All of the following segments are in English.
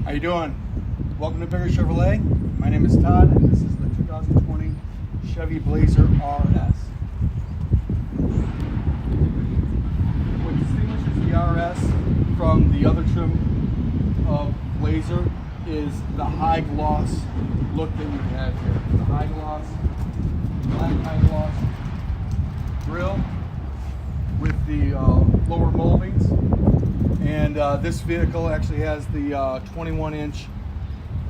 How you doing? Welcome to Bigger Chevrolet. My name is Todd, and this is the 2020 Chevy Blazer RS. What distinguishes the RS from the other trim of Blazer is the high gloss look that we have here. The high gloss, black high gloss grille with the lower moldings. And this vehicle actually has the 21-inch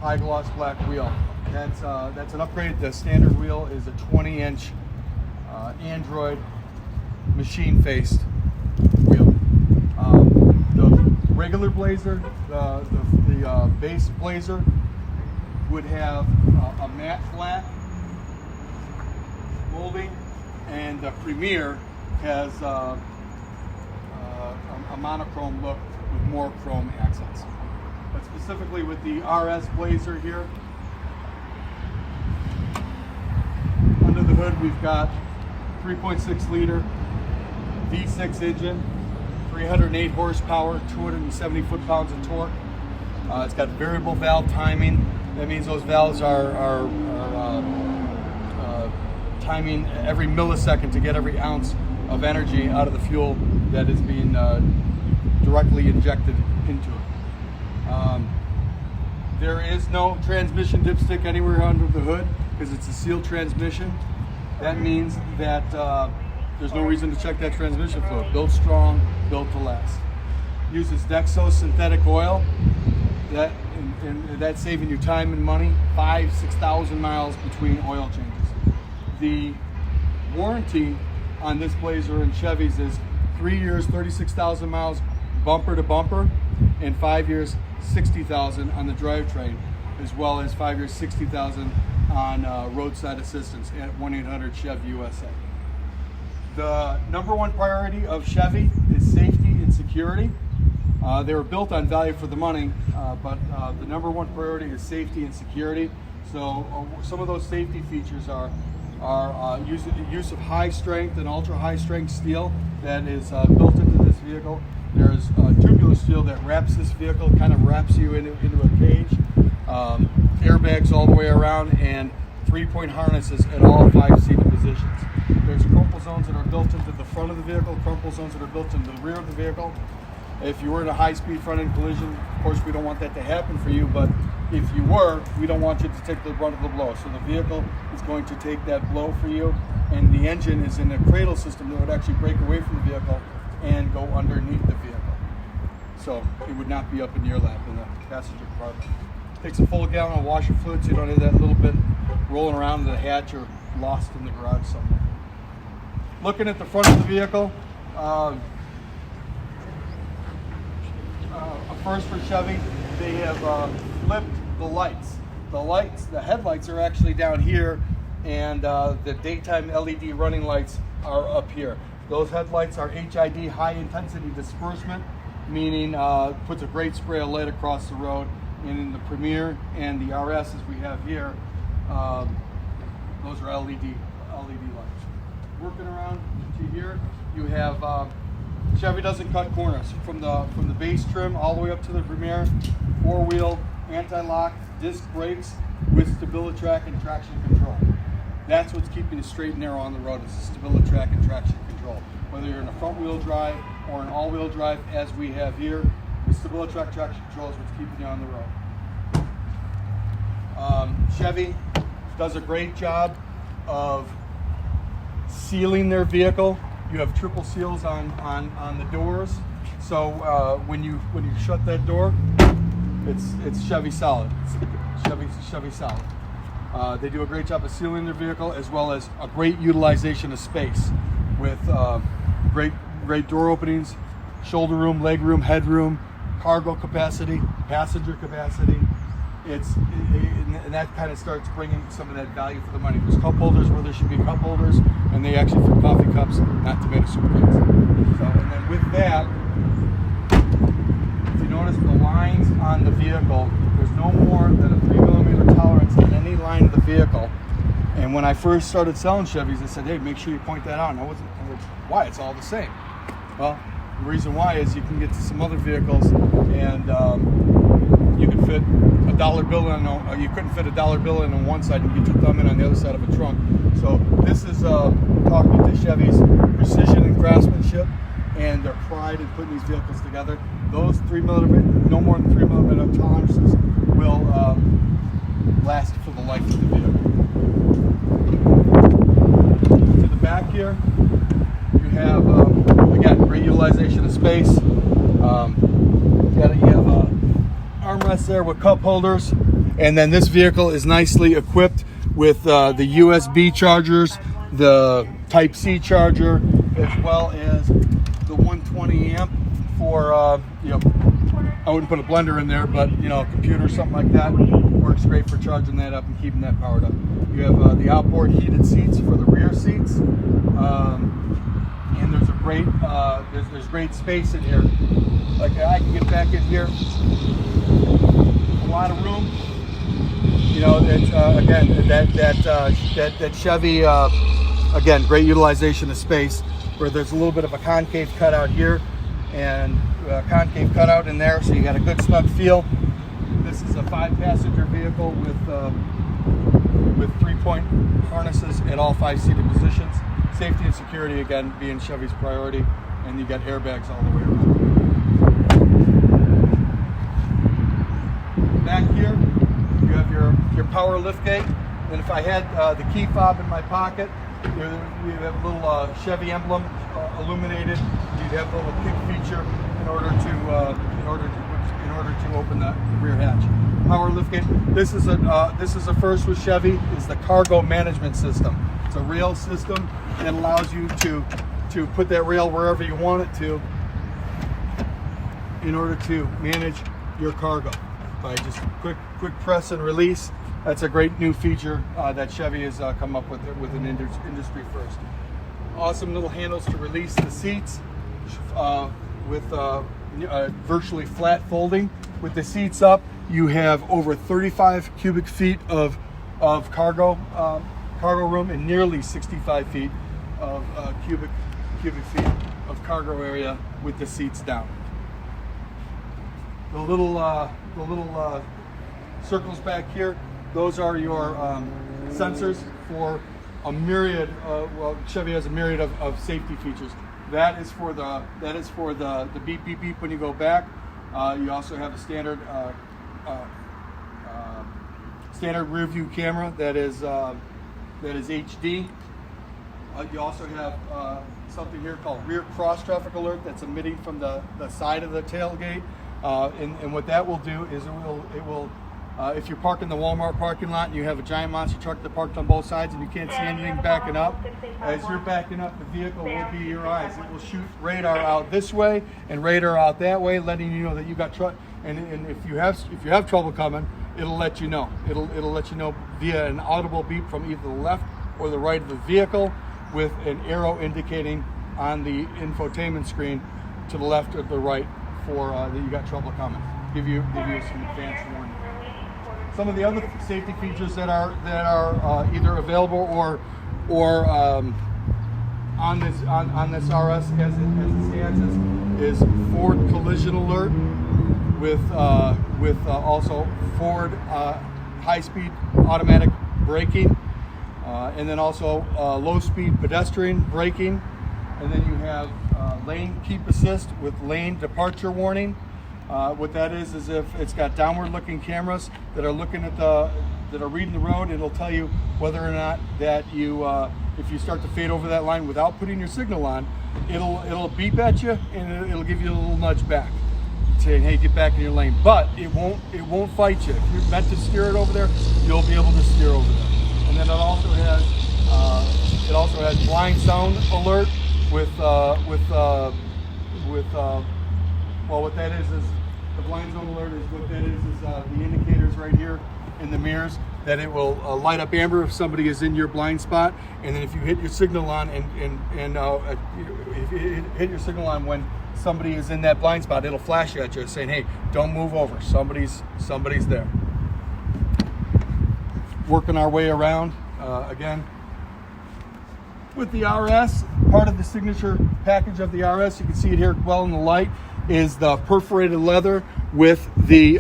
high gloss black wheel. That's an upgrade. The standard wheel is a 20-inch Android machine-faced wheel. The regular Blazer, the base Blazer, would have a matte flat molding, and the Premier has a monochrome look with more chrome accents. But specifically with the RS Blazer here, under the hood we've got 3.6 liter V6 engine, 308 horsepower, 270 foot-pounds of torque. It's got variable valve timing. That means those valves are timing every millisecond to get every ounce of energy out of the fuel that is being directly injected into it. There is no transmission dipstick anywhere under the hood because it's a sealed transmission. That means that there's no reason to check that transmission fluid. Built strong, built to last. Uses Dexo synthetic oil. That's saving you time and money. 6,000 miles between oil changes. The warranty on this Blazer and Chevys is 3 years, 36,000 miles bumper to bumper, and 5 years, 60,000 on the drivetrain, as well as 5 years, 60,000 on roadside assistance at 1-800-CHEV-USA. The number one priority of Chevy is safety and security. They were built on value for the money, but the number one priority is safety and security. So some of those safety features are use of high strength and ultra high strength steel that is built into this vehicle. There's tubular steel that wraps this vehicle, kind of wraps you into a cage. Airbags all the way around, and 3-point harnesses at all 5 seated positions. There's crumple zones that are built into the front of the vehicle, crumple zones that are built into the rear of the vehicle. If you were in a high-speed front-end collision, of course we don't want that to happen for you, but if you were, we don't want you to take the brunt of the blow. So the vehicle is going to take that blow for you, and the engine is in a cradle system that would actually break away from the vehicle and go underneath the vehicle. So it would not be up in your lap in the passenger compartment. Takes a full gallon of washer fluid so you don't have that little bit rolling around in the hatch or lost in the garage somewhere. Looking at the front of the vehicle, a first for Chevy, they have flipped the lights. The headlights are actually down here, and the daytime LED running lights are up here. Those headlights are HID, high intensity disbursement, meaning puts a great spray of light across the road. And in the Premier and the RS, as we have here, those are LED lights. Working around to here, you have Chevy doesn't cut corners. From the base trim all the way up to the Premier, 4-wheel anti-lock disc brakes with StabiliTrak and traction control. That's what's keeping it straight and narrow on the road, is the StabiliTrak and traction control. Whether you're in a front-wheel drive or an all-wheel drive, as we have here, the StabiliTrak traction control is what's keeping you on the road. Chevy does a great job of sealing their vehicle. You have triple seals on the doors, so when you shut that door, it's Chevy solid. It's Chevy solid. They do a great job of sealing their vehicle, as well as a great utilization of space with great door openings, shoulder room, leg room, head room, cargo capacity, passenger capacity. And that kind of starts bringing some of that value for the money. There's cup holders where there should be cup holders, and they actually fit coffee cups, not tomato soup cans. So, and then with that, if you notice the lines on the vehicle, there's no more than a 3mm tolerance in any line of the vehicle. And when I first started selling Chevys, they said, hey, make sure you point that out. And I was, why? It's all the same. Well, the reason why is you can get to some other vehicles and you can fit dollar bill in. You couldn't fit a dollar bill in on one side and get your thumb in on the other side of a trunk. So this is talking to Chevy's precision and craftsmanship and their pride in putting these vehicles together. Those 3mm, no more than 3mm tolerances will last for the life of the vehicle. To the back here, you have again, great utilization of space. You have armrests there with cup holders, and then this vehicle is nicely equipped with the USB chargers, the Type C charger, as well as the 120 amp for I wouldn't put a blender in there, but a computer, something like that, works great for charging that up and keeping that powered up. You have the outboard heated seats for the rear seats, and there's a great there's great space in here. Like I can get back in here, a lot of room. It's again that Chevy again, great utilization of space, where there's a little bit of a concave cutout here and a concave cutout in there, so you got a good snug feel. This is a 5-passenger vehicle with 3-point harnesses at all 5-seated positions. Safety and security again being Chevy's priority, and you got airbags all the way around. Back here, you have your power lift gate. And if I had the key fob in my pocket, we have a little Chevy emblem illuminated. You'd have a little kick feature in order to open the rear hatch. Power lift gate. This is a first with Chevy. Is the cargo management system. It's a rail system that allows you to put that rail wherever you want it to, in order to manage your cargo by just quick press and release. That's a great new feature that Chevy has come up with an industry first. Awesome little handles to release the seats with virtually flat folding. With the seats up, you have over 35 cubic feet of cargo room and nearly 65 feet of cubic feet of cargo area with the seats down. The little circles back here, those are your sensors for a myriad. Chevy has a myriad of safety features. That is for the beep beep beep when you go back. You also have a standard rear view camera that is HD. You also have something here called rear cross traffic alert that's emitting from the side of the tailgate. And what that will do is it will if you're parking the Walmart parking lot and you have a giant monster truck that parked on both sides and you can't see anything backing up, as you're backing up, the vehicle will be your eyes. It will shoot radar out this way and radar out that way, letting you know that you got truck. And if you have trouble coming, it'll let you know. It'll let you know via an audible beep from either the left or the right of the vehicle, with an arrow indicating on the infotainment screen to the left or the right for that you got trouble coming. Give you some advanced warning. Some of the other safety features that are either available or on this RS as it stands is Ford collision alert with also Ford high-speed automatic braking, and then also low-speed pedestrian braking, and then you have lane keep assist with lane departure warning. What that is if it's got downward-looking cameras that are looking at that are reading the road, it'll tell you whether or not that you, if you start to fade over that line without putting your signal on, it'll beep at you and it'll give you a little nudge back, saying, "Hey, get back in your lane." But it won't fight you. If you're meant to steer it over there, you'll be able to steer over there. And then it also has blind sound alert with what that is the blind zone alert is what that is the indicators right here in the mirrors that it will light up amber if somebody is in your blind spot, and then if you hit your signal on if you hit your signal on when somebody is in that blind spot, it'll flash at you saying, "Hey, don't move over. Somebody's there." Working our way around again with the RS. Part of the signature package of the RS, you can see it here well in the light, is the perforated leather with the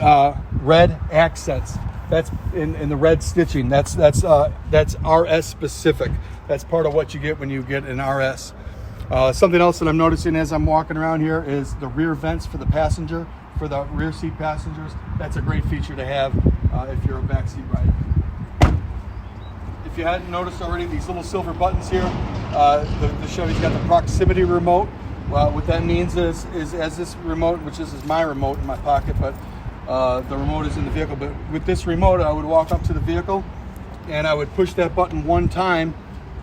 red accents. That's in the red stitching. That's RS specific. That's part of what you get when you get an RS. Something else that I'm noticing as I'm walking around here is the rear vents for the passenger, for the rear seat passengers. That's a great feature to have if you're a backseat rider. If you hadn't noticed already, these little silver buttons here, the Chevy's got the proximity remote. Well, what that means is as this remote, which is my remote in my pocket, but the remote is in the vehicle. But with this remote, I would walk up to the vehicle and I would push that button one time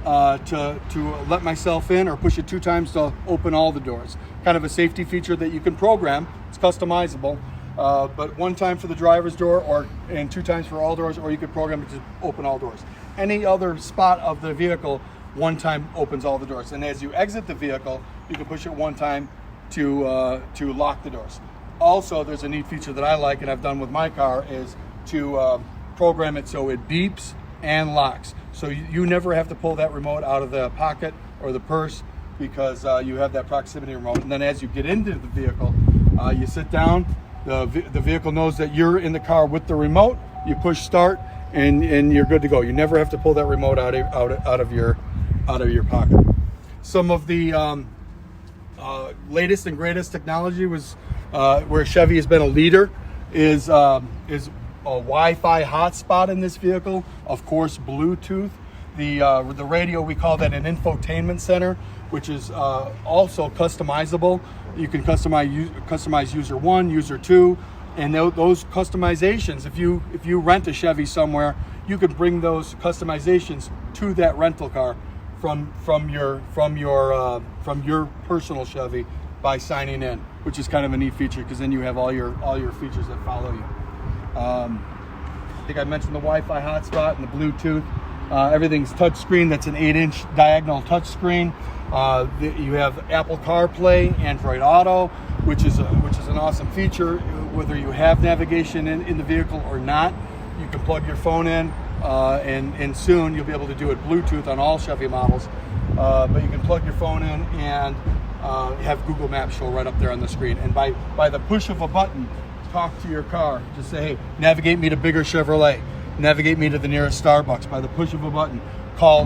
to let myself in, or push it 2 times to open all the doors. Kind of a safety feature that you can program. It's customizable, but 1 time for the driver's door, and 2 times for all doors, or you could program it to open all doors. Any other spot of the vehicle, 1 time opens all the doors. And as you exit the vehicle, you can push it 1 time to lock the doors. Also, there's a neat feature that I like, and I've done with my car, is to program it so it beeps and locks. So you never have to pull that remote out of the pocket or the purse, because you have that proximity remote. And then as you get into the vehicle, you sit down, the vehicle knows that you're in the car with the remote, you push start, and you're good to go. You never have to pull that remote out of your pocket. Some of the latest and greatest technology was where Chevy has been a leader is a Wi-Fi hotspot in this vehicle. Of course, Bluetooth. The radio, we call that an infotainment center, which is also customizable. You can customize user 1, user 2, and those customizations, if you rent a Chevy somewhere, you can bring those customizations to that rental car from your personal Chevy by signing in, which is kind of a neat feature, because then you have all your features that follow you. I think I mentioned the Wi-Fi hotspot and the Bluetooth. Everything's touchscreen. That's an 8-inch diagonal touchscreen. You have Apple CarPlay, Android Auto, which is an awesome feature. Whether you have navigation in the vehicle or not, you can plug your phone in, and soon you'll be able to do it Bluetooth on all Chevy models. But you can plug your phone in and have Google Maps show right up there on the screen. And by the push of a button, talk to your car. Just say, hey, navigate me to Bigger Chevrolet. Navigate me to the nearest Starbucks by the push of a button. Call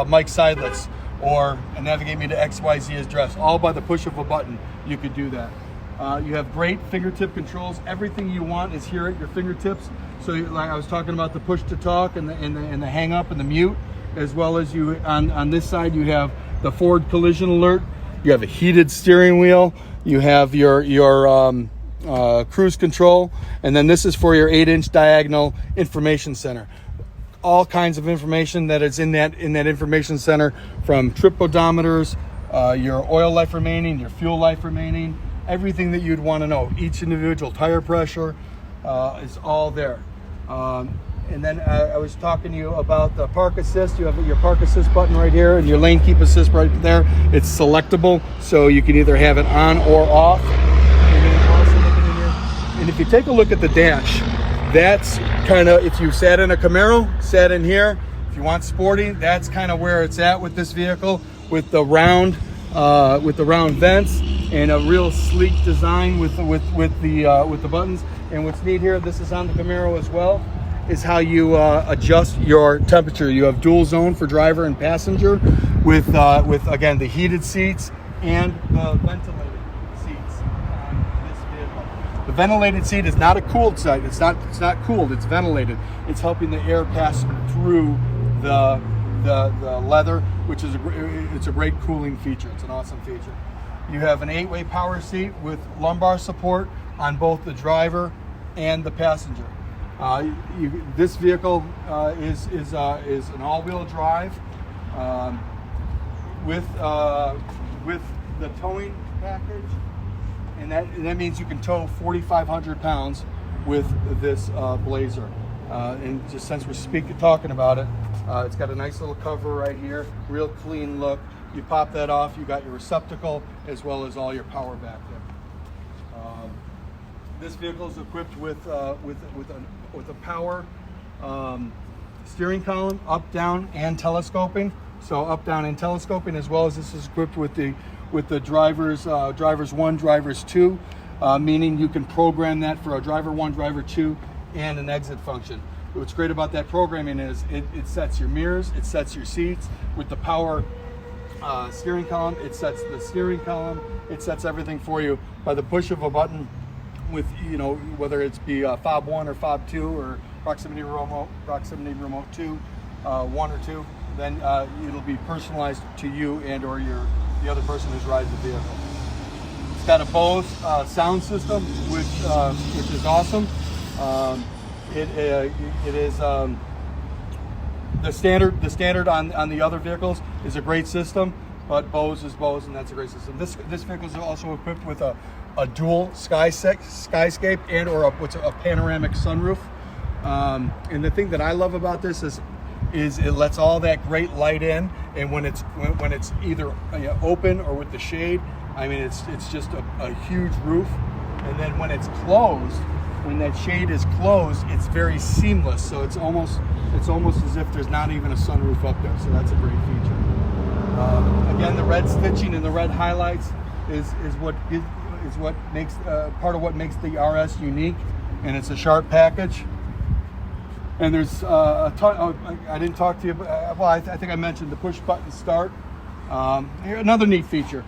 Mike Seidlitz, or navigate me to XYZ address. All by the push of a button, you could do that. You have great fingertip controls. Everything you want is here at your fingertips. So, like I was talking about, the push to talk and the hang up and the mute, as well as you on this side you have the forward collision alert. You have a heated steering wheel. You have your cruise control, and then this is for your 8-inch diagonal information center. All kinds of information that is in that information center, from trip odometers, your oil life remaining, your fuel life remaining, everything that you'd want to know. Each individual tire pressure is all there. And then I was talking to you about the park assist. You have your park assist button right here, and your lane keep assist right there. It's selectable, so you can either have it on or off. And then also looking in here, and if you take a look at the dash, that's kind of, if you sat in a Camaro, sat in here, if you want sporty, that's kind of where it's at with this vehicle, with the round vents and a real sleek design with the buttons. And what's neat here, this is on the Camaro as well, is how you adjust your temperature. You have dual zone for driver and passenger, with again the heated seats and the ventilated seats on this vehicle. The ventilated seat is not a cooled seat. It's not cooled. It's ventilated. It's helping the air pass through the leather, which is it's a great cooling feature. It's an awesome feature. You have an 8-way power seat with lumbar support on both the driver and the passenger. This vehicle is an all-wheel drive with the towing package, and that means you can tow 4,500 pounds with this Blazer. And just since we're talking about it, it's got a nice little cover right here, real clean look. You pop that off, you got your receptacle as well as all your power back there. This vehicle is equipped with a power steering column, up, down, and telescoping. So up, down, and telescoping, as well as this is equipped with the drivers 1, drivers 2 meaning you can program that for a driver 1, driver 2, and an exit function. What's great about that programming is it sets your mirrors, it sets your seats with the power steering column, it sets the steering column, it sets everything for you by the push of a button with, you know, whether it's be fob 1 or fob 2 or proximity remote 2, 1 or 2, then it'll be personalized to you and or the other person who's riding the vehicle. It's got a Bose sound system, which is awesome. It is the standard on the other vehicles is a great system, but Bose is Bose, and that's a great system. This vehicle is also equipped with a dual skyscape and or a panoramic sunroof. And the thing that I love about this is it lets all that great light in, and when it's either open or with the shade, I mean it's just a huge roof. And then when it's closed, when that shade is closed, it's very seamless. So it's almost as if there's not even a sunroof up there. So that's a great feature. Again, the red stitching and the red highlights is what makes part of what makes the RS unique, and it's a sharp package. And there's a ton. I didn't talk to you, but well, I think I mentioned the push button start. Here, another neat feature,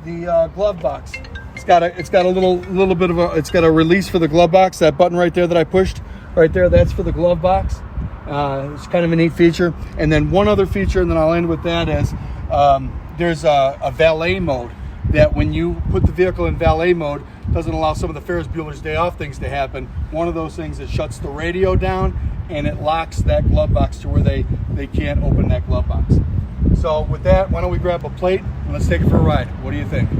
the glove box. It's got a little bit of it's got a release for the glove box. That button right there that I pushed right there, that's for the glove box. It's kind of a neat feature. And then one other feature, and then I'll end with that, is there's a valet mode that when you put the vehicle in valet mode, doesn't allow some of the Ferris Bueller's Day Off things to happen. One of those things, it shuts the radio down and it locks that glove box to where they can't open that glove box. So with that, why don't we grab a plate and let's take it for a ride. What do you think?